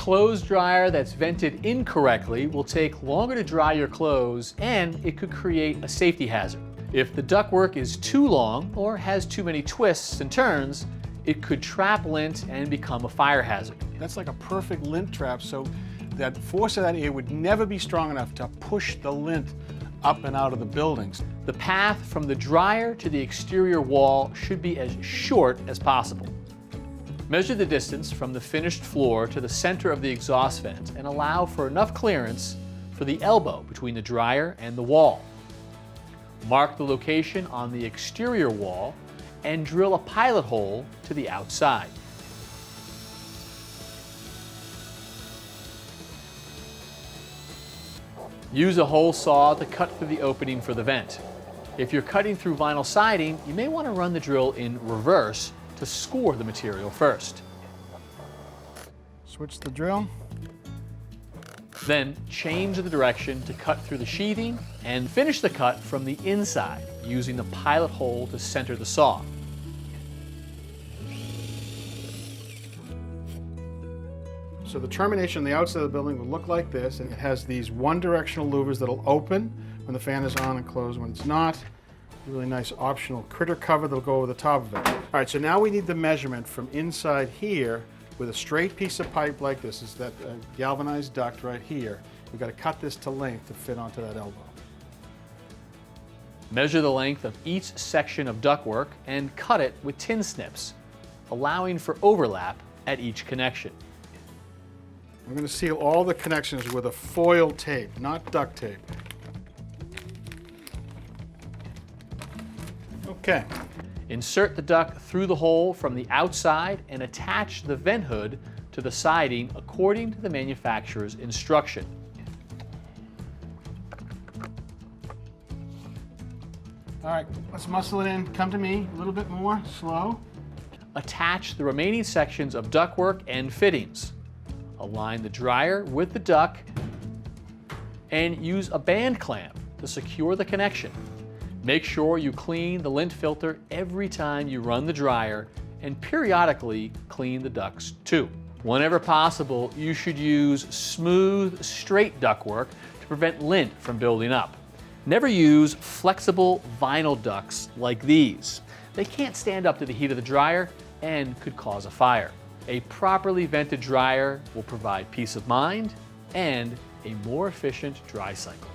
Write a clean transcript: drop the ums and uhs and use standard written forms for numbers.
clothes dryer that's vented incorrectly will take longer to dry your clothes, and it could create a safety hazard. If the ductwork is too long or has too many twists and turns, it could trap lint and become a fire hazard. That's like a perfect lint trap, so that force of that air would never be strong enough to push the lint up and out of the buildings. The path from the dryer to the exterior wall should be as short as possible. Measure the distance from the finished floor to the center of the exhaust vent and allow for enough clearance for the elbow between the dryer and the wall. Mark the location on the exterior wall and drill a pilot hole to the outside. Use a hole saw to cut through the opening for the vent. If you're cutting through vinyl siding, you may want to run the drill in reverse to score the material first. Switch the drill. Then change the direction to cut through the sheathing and finish the cut from the inside using the pilot hole to center the saw. So the termination on the outside of the building will look like this, and it has these one-directional louvers that'll open when the fan is on and close when it's not. A really nice optional critter cover that'll go over the top of it. All right, so now we need the measurement from inside here with a straight piece of pipe like this. Is that galvanized duct right here. We've got to cut this to length to fit onto that elbow. Measure the length of each section of ductwork and cut it with tin snips, allowing for overlap at each connection. We're going to seal all the connections with a foil tape, not duct tape. Okay. Insert the duct through the hole from the outside and attach the vent hood to the siding according to the manufacturer's instruction. All right, let's muscle it in. Come to me a little bit more, slow. Attach the remaining sections of ductwork and fittings. Align the dryer with the duct and use a band clamp to secure the connection. Make sure you clean the lint filter every time you run the dryer and periodically clean the ducts too. Whenever possible, you should use smooth, straight ductwork to prevent lint from building up. Never use flexible vinyl ducts like these. They can't stand up to the heat of the dryer and could cause a fire. A properly vented dryer will provide peace of mind and a more efficient dry cycle.